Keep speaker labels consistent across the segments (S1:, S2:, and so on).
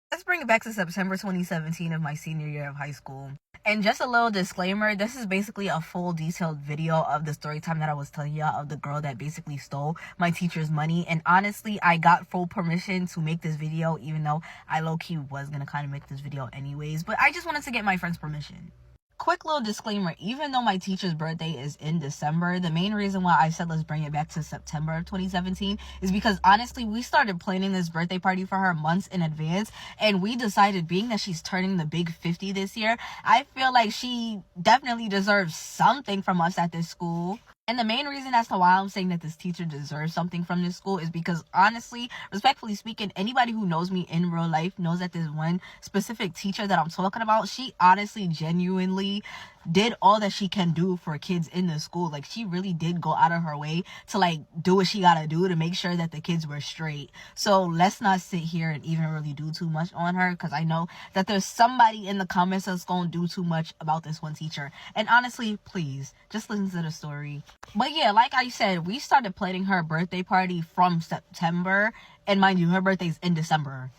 S1: Let's bring it back to September 2017 of my senior year of high school. And just a little disclaimer, this is basically a full detailed video of the story time that I was telling y'all of the girl that basically stole my teacher's money. And honestly, I got full permission to make this video, even though I low-key was gonna kind of make this video anyways. But I just wanted to get my friend's permission. Quick little disclaimer, even though my teacher's birthday is in December, the main reason why I said let's bring it back to September of 2017 is because honestly, we started planning this birthday party for her months in advance, and we decided, being that she's turning the big 50 this year, I feel like she definitely deserves something from us at this school. And the main reason as to why I'm saying that this teacher deserves something from this school is because honestly, respectfully speaking, anybody who knows me in real life knows that there's one specific teacher that I'm talking about. She honestly, genuinely did all that she can do for kids in the school. Like, she really did go out of her way to like do what she gotta do to make sure that the kids were straight. So let's not sit here and even really do too much on her, because I know that there's somebody in the comments that's gonna do too much about this one teacher. And honestly, please just listen to the story. But yeah, like I said, we started planning her birthday party from September, and mind you, her birthday's in December.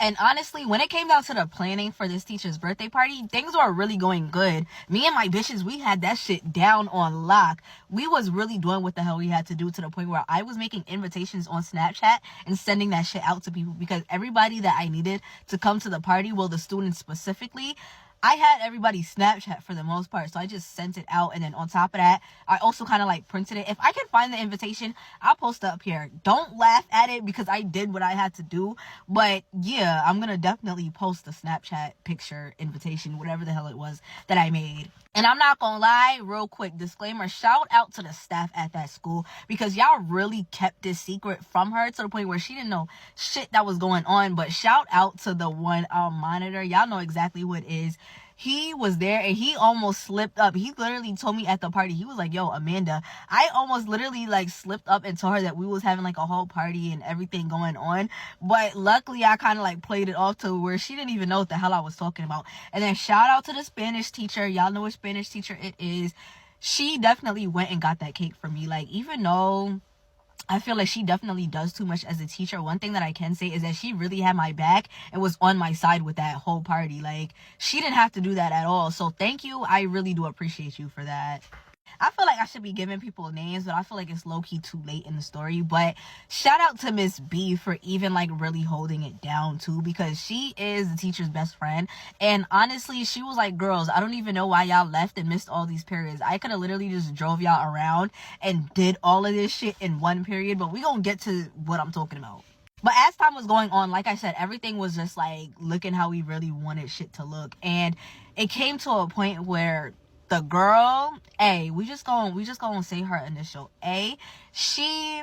S1: And honestly, when it came down to the planning for this teacher's birthday party, things were really going good. Me and my bitches, we had that shit down on lock. We was really doing what the hell we had to do, to the point where I was making invitations on Snapchat and sending that shit out to people, because everybody that I needed to come to the party, well, the students specifically, I had everybody Snapchat for the most part, so I just sent it out. And then on top of that, I also kind of like printed it. If I can find the invitation, I'll post it up here. Don't laugh at it, because I did what I had to do. But yeah, I'm gonna definitely post the Snapchat picture, invitation, whatever the hell it was that I made. And I'm not gonna lie, real quick disclaimer, shout out to the staff at that school, because y'all really kept this secret from her to the point where she didn't know shit that was going on. But shout out to the one monitor. Y'all know exactly who it is. He was there and he almost slipped up. He literally told me at the party, he was like, yo, Amanda, I almost literally like slipped up and told her that we was having like a whole party and everything going on. But luckily I kind of like played it off to where she didn't even know what the hell I was talking about. And then shout out to the Spanish teacher. Y'all know which Spanish teacher it is. She definitely went and got that cake for me. Like, even though I feel like she definitely does too much as a teacher, one thing that I can say is that she really had my back and was on my side with that whole party. Like, she didn't have to do that at all. So thank you. I really do appreciate you for that. I feel like I should be giving people names, but I feel like it's low-key too late in the story. But shout out to Miss B for even like really holding it down too, because she is the teacher's best friend. And honestly, she was like, girls, I don't even know why y'all left and missed all these periods. I could have literally just drove y'all around and did all of this shit in one period. But we gonna get to what I'm talking about. But as time was going on, like I said, everything was just like looking how we really wanted shit to look. And it came to a point where the girl A, we just gonna say her initial A, she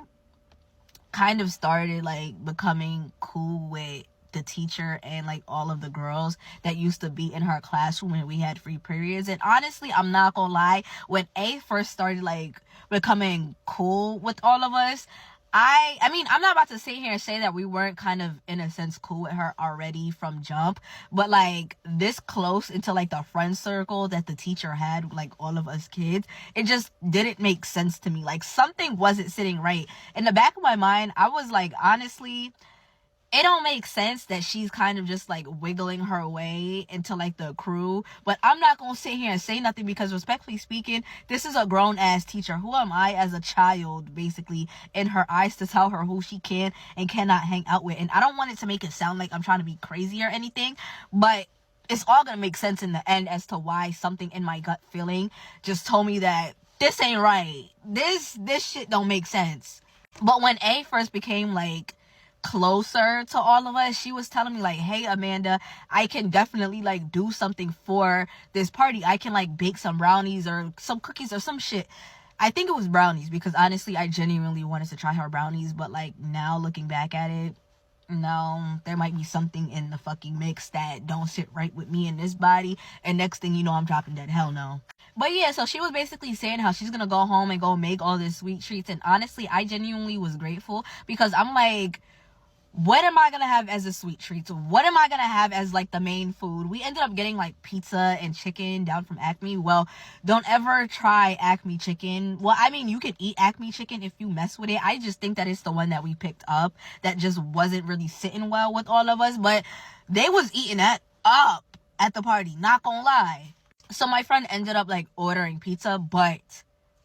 S1: kind of started like becoming cool with the teacher and like all of the girls that used to be in her classroom when we had free periods. And honestly, I'm not gonna lie, when A first started like becoming cool with all of us, I mean, I'm not about to sit here and say that we weren't kind of, in a sense, cool with her already from jump, but like this close into like the friend circle that the teacher had, like all of us kids, it just didn't make sense to me. Like, something wasn't sitting right. In the back of my mind, I was like, honestly, it don't make sense that she's kind of just like wiggling her way into like the crew. But I'm not gonna sit here and say nothing, because respectfully speaking, this is a grown-ass teacher. Who am I as a child, basically, in her eyes, to tell her who she can and cannot hang out with? And I don't want it to make it sound like I'm trying to be crazy or anything, but it's all gonna make sense in the end as to why something in my gut feeling just told me that this ain't right. This shit don't make sense. But when A first became like closer to all of us, she was telling me like, hey Amanda, I can definitely like do something for this party. I can like bake some brownies or some cookies or some shit. I think it was brownies, because honestly I genuinely wanted to try her brownies. But like, now looking back at it, no, there might be something in the fucking mix that don't sit right with me in this body, and next thing you know, I'm dropping dead. Hell no. But yeah, so she was basically saying how she's gonna go home and go make all this sweet treats. And honestly, I genuinely was grateful, because I'm like, what am I gonna have as a sweet treat? What am I gonna have as like the main food? We ended up getting like pizza and chicken down from Acme. Well, don't ever try Acme chicken. Well, I mean, you can eat Acme chicken if you mess with it. I just think that it's the one that we picked up that just wasn't really sitting well with all of us, but they was eating that up at the party, not gonna lie. So my friend ended up like ordering pizza, but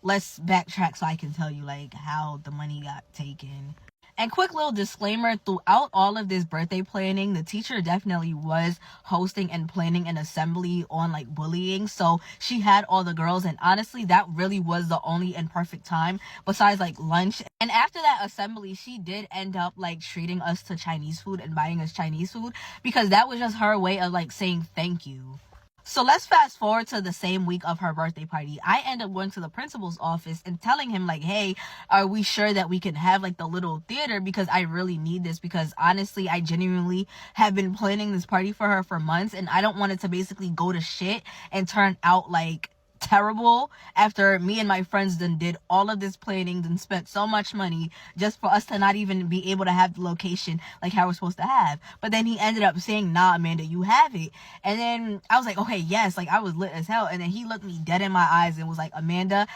S1: let's backtrack so I can tell you like how the money got taken. And quick little disclaimer, throughout all of this birthday planning, the teacher definitely was hosting and planning an assembly on like bullying. So she had all the girls, and honestly, that really was the only and perfect time besides like lunch. And after that assembly, she did end up like treating us to Chinese food and buying us Chinese food because that was just her way of like saying thank you. So let's fast forward to the same week of her birthday party. I end up going to the principal's office and telling him like, hey, are we sure that we can have like the little theater, because I really need this, because honestly, I genuinely have been planning this party for her for months, and I don't want it to basically go to shit and turn out like terrible after me and my friends then did all of this planning, then spent so much money just for us to not even be able to have the location like how we're supposed to have. But then he ended up saying, nah, Amanda, you have it. And then I was like, okay, yes, like I was lit as hell. And then he looked me dead in my eyes and was like, Amanda,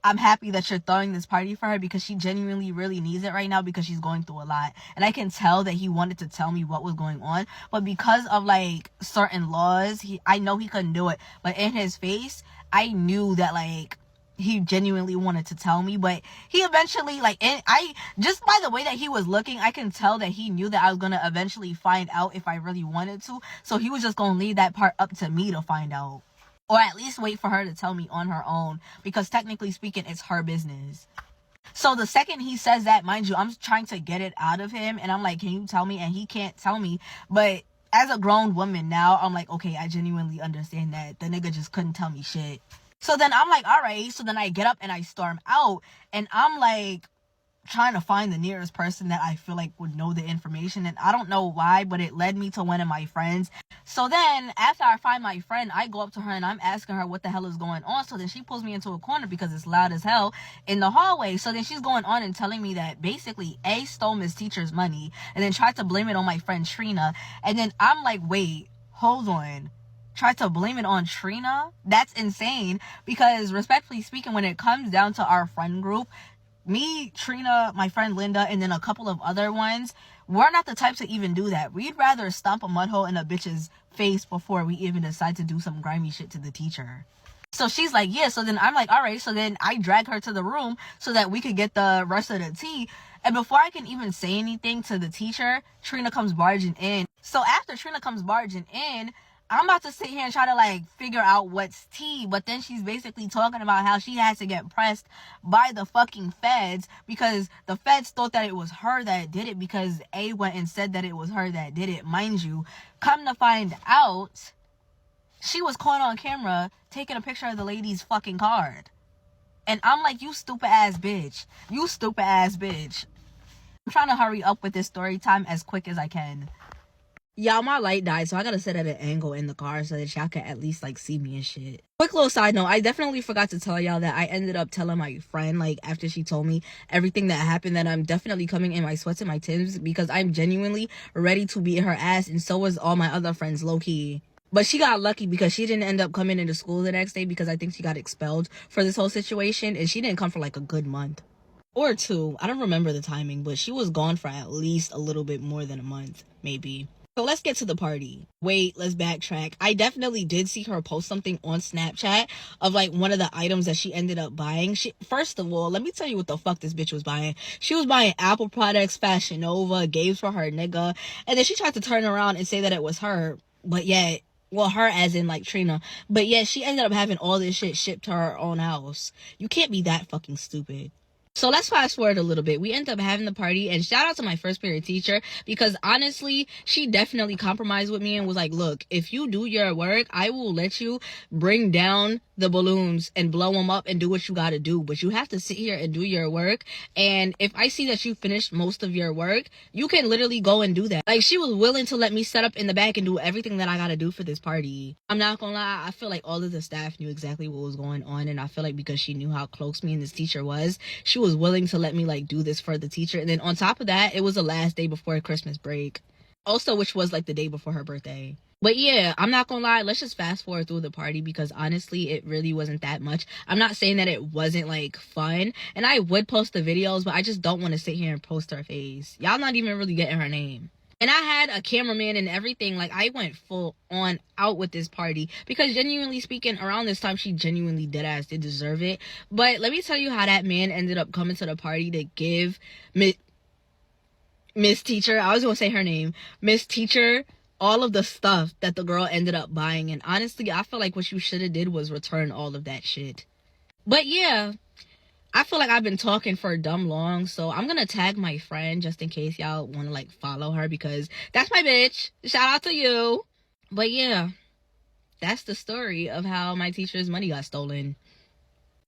S1: I'm happy that you're throwing this party for her because she genuinely really needs it right now because she's going through a lot. And I can tell that he wanted to tell me what was going on, but because of like certain laws, I know he couldn't do it. But in his face, I knew that like he genuinely wanted to tell me. But he eventually I just by the way that he was looking, I can tell that he knew that I was gonna eventually find out if I really wanted to. So he was just gonna leave that part up to me to find out. Or at least wait for her to tell me on her own, because technically speaking, it's her business. So the second he says that, mind you, I'm trying to get it out of him, and I'm like, can you tell me? And he can't tell me. But as a grown woman now, I'm like, okay, I genuinely understand that the nigga just couldn't tell me shit. So then I'm like, all right. So then I get up and I storm out, and I'm like trying to find the nearest person that I feel like would know the information. And I don't know why, but it led me to one of my friends. So then after I find my friend, I go up to her and I'm asking her what the hell is going on. So then she pulls me into a corner because it's loud as hell in the hallway. So then she's going on and telling me that basically A stole Miss Teacher's money and then tried to blame it on my friend Trina. And then I'm like, wait, hold on. Try to blame it on Trina? That's insane, because respectfully speaking, when it comes down to our friend group, me, Trina, my friend Linda, and then a couple of other ones, we're not the types to even do that. We'd rather stomp a mud hole in a bitch's face before we even decide to do some grimy shit to the teacher. So she's like, yeah. So then I'm like, all right. So then I drag her to the room so that we could get the rest of the tea. And before I can even say anything to the teacher, Trina comes barging in. So after Trina comes barging in, I'm about to sit here and try to like figure out what's tea, but then she's basically talking about how she has to get pressed by the fucking feds because the feds thought that it was her that did it because A went and said that it was her that did it. Mind you, come to find out, she was caught on camera taking a picture of the lady's fucking card. And I'm like, you stupid ass bitch. You stupid ass bitch. I'm trying to hurry up with this story time as quick as I can. Y'all, my light died, so I gotta sit at an angle in the car so that y'all can at least like see me and shit. Quick little side note, I definitely forgot to tell y'all that I ended up telling my friend, like after she told me everything that happened, that I'm definitely coming in my sweats and my Timbs because I'm genuinely ready to beat her ass, and so was all my other friends, low-key. But she got lucky because she didn't end up coming into school the next day because I think she got expelled for this whole situation, and she didn't come for like a good month. Or two, I don't remember the timing, but she was gone for at least a little bit more than a month, maybe. So let's get to the party. Wait, let's backtrack. I definitely did see her post something on Snapchat of like one of the items that she ended up buying. First of all, let me tell you what the fuck this bitch was buying. She was buying Apple products, Fashion Nova, games for her nigga. And then she tried to turn around and say that it was her. But yet, well, her as in like Trina. But yet she ended up having all this shit shipped to her own house. You can't be that fucking stupid. So let's fast forward a little bit. We end up having the party, and shout out to my first period teacher because honestly, she definitely compromised with me and was like, look, if you do your work, I will let you bring down the balloons and blow them up and do what you got to do, but you have to sit here and do your work. And if I see that you finished most of your work, you can literally go and do that. Like, she was willing to let me set up in the back and do everything that I got to do for this party. I'm not gonna lie, I feel like all of the staff knew exactly what was going on, and I feel like because she knew how close me and this teacher was, she was willing to let me like do this for the teacher. And then on top of that, it was the last day before Christmas break, also, which was like the day before her birthday. But yeah, I'm not gonna lie, let's just fast forward through the party, because honestly, it really wasn't that much. I'm not saying that it wasn't like fun, and I would post the videos, but I just don't want to sit here and post her face. Y'all not even really getting her name. And I had a cameraman and everything. Like, I went full on out with this party, because genuinely speaking, around this time, she genuinely deadass did deserve it. But let me tell you how that man ended up coming to the party to give Miss Teacher, I was gonna say her name, Miss Teacher, all of the stuff that the girl ended up buying. And honestly, I feel like what you should have did was return all of that shit. But yeah, I feel like I've been talking for dumb long, so I'm gonna tag my friend just in case y'all want to like follow her, because that's my bitch. Shout out to you. But yeah, that's the story of how my teacher's money got stolen.